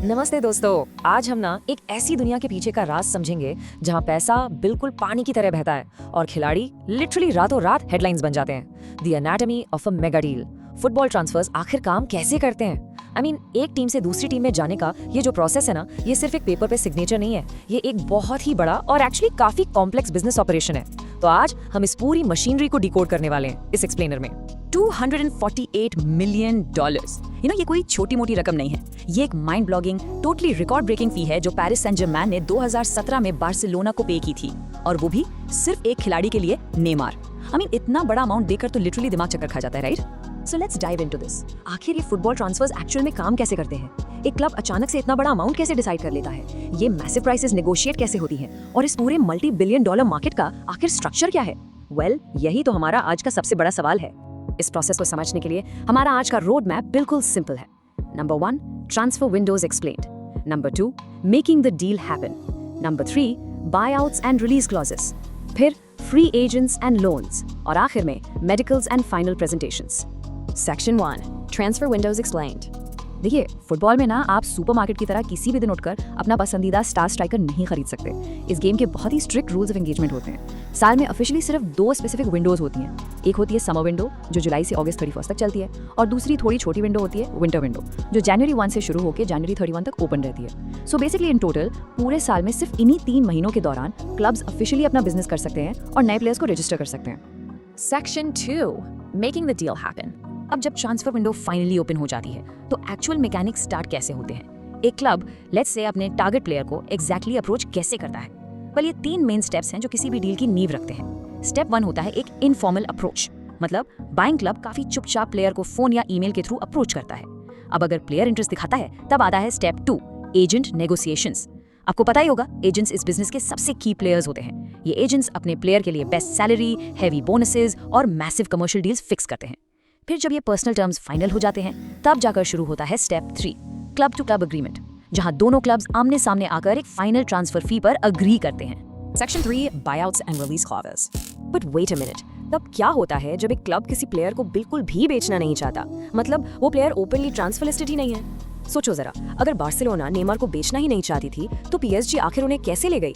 नमस्ते दोस्तों, आज हम ना एक ऐसी दुनिया के पीछे का राज समझेंगे जहां पैसा बिल्कुल पानी की तरह बहता है और खिलाड़ी लिटरली रातों रात हेडलाइंस बन जाते हैं। The anatomy of a mega deal. Football transfers आखिर काम कैसे करते हैं? एक टीम से दूसरी टीम में जाने का ये जो प्रोसेस है ना, ये सिर्फ एक पेपर पे सिग्नेचर नहीं है, ये एक बहुत ही बड़ा और एक्चुअली काफी कॉम्प्लेक्स बिजनेस ऑपरेशन है। तो आज हम इस पूरी मशीनरी को डिकोड करने वाले हैं इस एक्सप्लेनर में। $248 मिलियन। ये कोई छोटी मोटी रकम नहीं है। ये एक mind boggling totally record breaking fee है जो पेरिस सेंट जर्मैन ने 2017 में बार्सिलोना को पे की थी, और वो भी सिर्फ एक खिलाड़ी के लिए, नेमार। इतना बड़ा अमाउंट देकर तो लिटरली दिमाग चक्कर खा जाता है, right? So let's dive into this. आखिर ये फुटबॉल ट्रांसफर्स एक्चुअल में काम कैसे करते हैं? एक क्लब अचानक से इतना बड़ा अमाउंट कैसे डिसाइड कर लेता है? ये मैसिव प्राइसेस नेगोशिएट कैसे होती हैं? और इस पूरे मल्टी बिलियन डॉलर मार्केट का आखिर स्ट्रक्चर क्या है? यही तो हमारा आज का सबसे बड़ा सवाल है। इस प्रोसेस को समझने के लिए हमारा आज का रोड मैप बिल्कुल सिंपल है। Number 1, transfer windows explained. Number 2, making the deal happen. Number 3, buyouts and release clauses. फिर फ्री एजेंट्स एंड लोन्स, और आखिर में medicals and final presentations. Section 1, transfer windows explained. देखिए, फुटबॉल में ना आप सुपरमार्केट की तरह किसी भी दिन उठकर अपना पसंदीदा स्टार स्ट्राइकर नहीं खरीद सकते। इस गेम के बहुत ही स्ट्रिक्ट रूल्स ऑफ एंगेजमेंट होते हैं। साल में ऑफिशियली सिर्फ 2 स्पेसिफिक विंडोज होती हैं। एक होती है समर विंडो, जो जुलाई से अगस्त 31 तक चलती है, और दूसरी थोड़ी छोटी विंडो होती है विंटर विंडो, जो जनवरी 1 से शुरू होकर जनवरी 31 तक ओपन रहती है। सो बेसिकली इन टोटल पूरे साल में सिर्फ इन्हीं 3 महीनों के दौरान क्लब्स ऑफिशियली अपना बिजनेस कर सकते हैं और नए प्लेयर्स को रजिस्टर कर सकते हैं। Section 2, making the deal happen. अब जब ट्रांसफर विंडो फाइनली ओपन हो जाती है तो एक्चुअल मैकेनिक्स स्टार्ट कैसे होते हैं? एक क्लब लेट्स से अपने टारगेट प्लेयर को एग्जैक्टली अप्रोच कैसे करता है? ये 3 मेन स्टेप्स हैं जो किसी भी डील की नींव रखते हैं। स्टेप 1 होता है एक इनफॉर्मल अप्रोच, मतलब बाइंग क्लब काफी चुपचाप प्लेयर को फोन या ईमेल के थ्रू अप्रोच करता है। अब अगर प्लेयर इंटरेस्ट दिखाता है तब आता है स्टेप 2, एजेंट नेगोशिएशंस। आपको पता ही होगा, एजेंट्स इस बिजनेस के सबसे की प्लेयर्स होते हैं। ये एजेंट्स अपने प्लेयर के लिए बेस्ट सैलरी, हैवी बोनसेस और मैसिव कमर्शियल डील्स फिक्स करते हैं। फिर जब ये पर्सनल टर्म्स फाइनल हो जाते हैं तब जाकर शुरू होता है step 3, club to club agreement, जहां दोनों क्लब्स आमने सामने आकर एक फाइनल ट्रांसफर फी पर अग्री करते हैं। Section 3, buyouts and release clauses. But wait a minute, तब क्या होता है जब एक क्लब किसी प्लेयर को बिल्कुल भी बेचना नहीं चाहता? मतलब वो प्लेयर ओपनली ट्रांसफर लिस्टेड ही नहीं है। सोचो जरा, अगर बार्सिलोना नेमार को बेचना ही नहीं चाहती थी तो पीएसजी आखिर उन्हें कैसे ले गई?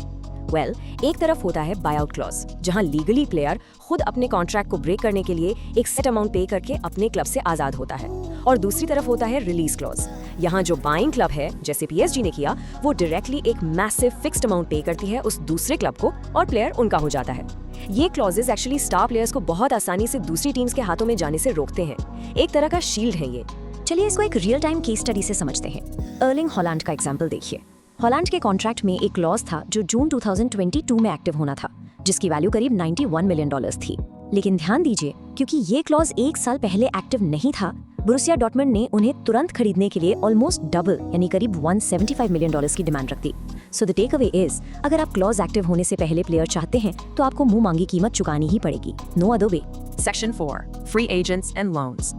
एक तरफ होता है बायआउट क्लॉज, जहां लीगली प्लेयर खुद अपने कॉन्ट्रैक्ट को ब्रेक करने के लिए एक सेट अमाउंट पे करके अपने क्लब से आजाद होता है, और दूसरी तरफ होता है रिलीज क्लॉज। यहाँ जो बाइंग क्लब है, जैसे पीएसजी ने किया, वो डायरेक्टली एक मैसिव फिक्स्ड अमाउंट पे करती है उस दूसरे क्लब को और प्लेयर उनका हो जाता है। ये क्लॉजेस एक्चुअली स्टार प्लेयर्स को बहुत आसानी से दूसरी टीम्स के हाथों में जाने से रोकते हैं। एक तरह का शील्ड है ये। चलिए इसको एक रियल टाइम केस स्टडी से समझते हैं। अर्लिंग हॉलैंड का एग्जाम्पल देखिए। हॉलैंड के कॉन्ट्रैक्ट में एक क्लॉज था जो जून 2022 में एक्टिव होना था, जिसकी वैल्यू करीब $91 मिलियन थी। लेकिन ध्यान दीजिए, क्योंकि ये क्लॉज 1 साल पहले एक्टिव नहीं था, बोरुसिया डॉर्टमुंड ने उन्हें तुरंत खरीदने के लिए ऑलमोस्ट डबल यानी करीब $175 मिलियन की डिमांड रख दी। So the takeaway is, अगर आप क्लॉज एक्टिव होने से पहले प्लेयर चाहते हैं तो आपको मुंह मांगी कीमत चुकानी ही पड़ेगी। No other way. Section 4, free agents and loans.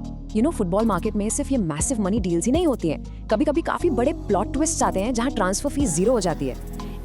Football market में सिर्फ ये मैसिव मनी डील्स ही नहीं होती हैं, कभी कभी काफी बड़े प्लॉट ट्विस्ट आते हैं जहां ट्रांसफर फीस 0 हो जाती है।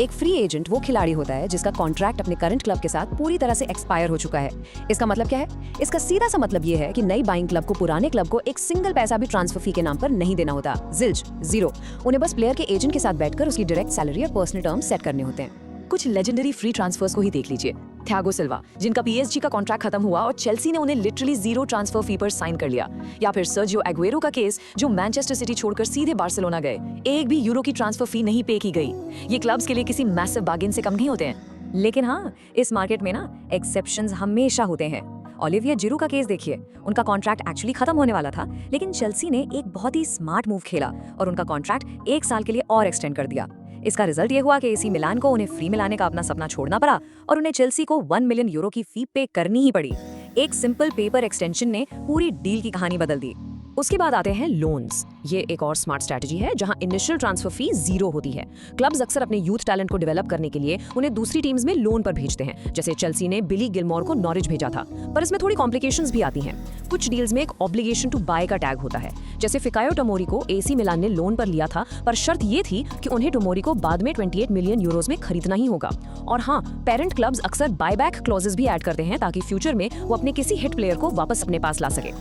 एक फ्री एजेंट वो खिलाड़ी होता है जिसका कॉन्ट्रैक्ट अपने करंट क्लब के साथ पूरी तरह से एक्सपायर हो चुका है। इसका मतलब क्या है? इसका सीधा सा मतलब ये है कि नई बाइंग क्लब को पुराने क्लब को एक सिंगल पैसा भी ट्रांसफर फी के नाम पर नहीं देना होता। जिल्ज, 0। उन्हें बस प्लेयर के एजेंट के साथ बैठकर उसकी डायरेक्ट सैलरी और पर्सनल टर्म्स सेट करने होते हैं। कुछ लेजेंडरी फ्री ट्रांसफर्स को ही देख लीजिए। थियागो सिल्वा, जिनका पीएसजी का कॉन्ट्रैक्ट खत्म हुआ और चेल्सी ने उन्हें लिटरली 0 ट्रांसफर फी पर साइन कर लिया। या फिर सर्जियो एग्वेरो का केस, जो मैनचेस्टर सिटी छोड़कर सीधे बार्सिलोना गए। एक भी यूरो की ट्रांसफर फी नहीं पे की गई। ये क्लब्स के लिए किसी मैसिव बार्गेन से कम नहीं होते हैं। लेकिन हाँ, इस मार्केट में ना एक्सेप्शंस हमेशा होते हैं। ओलिवियर जिरू का केस देखिए। उनका कॉन्ट्रैक्ट एक्चुअली खत्म होने वाला था, लेकिन चेल्सी ने एक बहुत ही स्मार्ट मूव खेला और उनका कॉन्ट्रैक्ट 1 साल के लिए और एक्सटेंड कर दिया। इसका रिजल्ट ये हुआ कि एसी मिलान को उन्हें फ्री मिलाने का अपना सपना छोड़ना पड़ा और उन्हें चेल्सी को 1 मिलियन यूरो की फी पे करनी ही पड़ी। एक सिंपल पेपर एक्सटेंशन ने पूरी डील की कहानी बदल दी। उसके बाद आते हैं लोन्स। ये एक और स्मार्ट स्ट्रेटजी है जहां इनिशियल ट्रांसफर फी 0 होती है। क्लब्स अक्सर अपने यूथ टैलेंट को डेवलप करने के लिए उन्हें दूसरी टीम्स में लोन पर भेजते हैं, जैसे चेल्सी ने बिली गिलमोर को नॉरिच भेजा था। पर इसमें थोड़ी कॉम्प्लिकेशंस भी आती हैं। कुछ डील्स में एक ऑब्लिगेशन टू बाय का टैग होता है, जैसे फिकायो टोमोरी को एसी मिलान ने लोन पर लिया था, पर शर्त ये थी कि उन्हें टोमोरी को बाद में 28 मिलियन यूरोज में खरीदना ही होगा। और हाँ, पेरेंट क्लब्स अक्सर बायबैक क्लॉजेस भी ऐड करते हैं ताकि फ्यूचर में वो अपने किसी हिट प्लेयर को वापस अपने पास ला सके।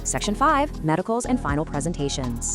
Section 5, Medicals and Final Presentations.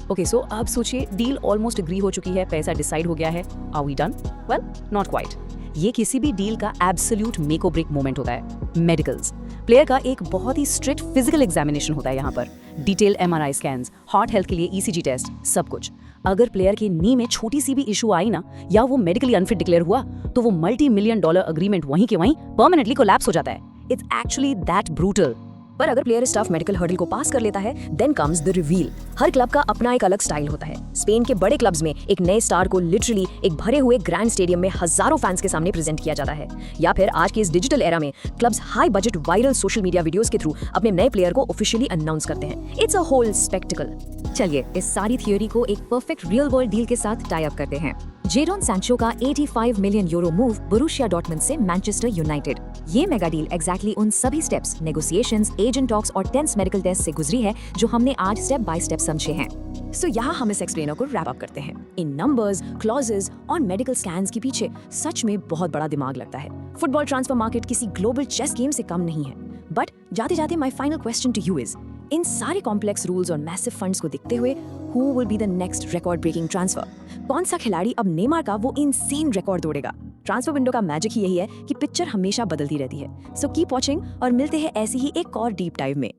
Okay, so अब सोचिए डील ऑलमोस्ट एग्री हो चुकी है, पैसा डिसाइड हो गया है, are we done? Well, not quite. ये किसी भी डील का एब्सोल्यूट मेक और ब्रेक मोमेंट होता है। मेडिकल्स, प्लेयर का एक बहुत ही स्ट्रिक्ट फिजिकल एग्जामिनेशन होता है यहाँ पर। Detail MRI scans, heart health के लिए ECG टेस्ट, सब कुछ। अगर प्लेयर की नी में छोटी सी भी इशू आई ना, या वो मेडिकली अनफिट डिक्लेयर हुआ, तो वो $multi-million अग्रीमेंट वहीं के वहीं परमानेंटली कोलैप्स हो जाता है। It's actually that brutal. पर अगर प्लेयर इस टफ मेडिकल हर्डल को पास कर लेता है, देन कम्स द रिवील। हर क्लब का अपना एक अलग स्टाइल होता है। स्पेन के बड़े क्लब्स में एक नए स्टार को लिटरली एक भरे हुए ग्रैंड स्टेडियम में हजारों फैंस के सामने प्रेजेंट किया जाता है, या फिर आज के इस डिजिटल एरा में clubs high budget viral social media videos के थ्रू अपने नए प्लेयर को ऑफिशियली अनाउंस करते हैं। It's a whole spectacle. चलिए इस सारी थियोरी को एक परफेक्ट रियल वर्ल्ड डील के साथ टाई अप करते हैं। जेडन सैंचो का 85 million euro move Borussia Dortmund से मैनचेस्टर यूनाइटेड। ये मेगा डील एग्जैक्टली उन सभी स्टेप्स, नेगोशिएशंस, एजेंट टॉक्स और टेंस मेडिकल टेस्ट से गुजरी है जो हमने आज स्टेप बाय स्टेप समझे हैं। सो यहाँ हम इस एक्सप्लेनर को रैप अप करते हैं। इन नंबर्स, क्लॉजेस और मेडिकल स्कैन्स के पीछे सच में बहुत बड़ा दिमाग लगता है। फुटबॉल ट्रांसफर मार्केट किसी ग्लोबल चेस गेम से कम नहीं है। बट जाते जाते my final question to you is, इन सारे कॉम्प्लेक्स रूल्स और मैसिव फंड्स को देखते हुए who will be the next record breaking transfer? कौन सा खिलाड़ी अब नेमार का वो इनसेन रिकॉर्ड तोड़ेगा? ट्रांसफर विंडो का मैजिक ही यही है कि पिक्चर हमेशा बदलती रहती है। सो कीप वॉचिंग और मिलते हैं ऐसी ही एक और डीप डाइव में।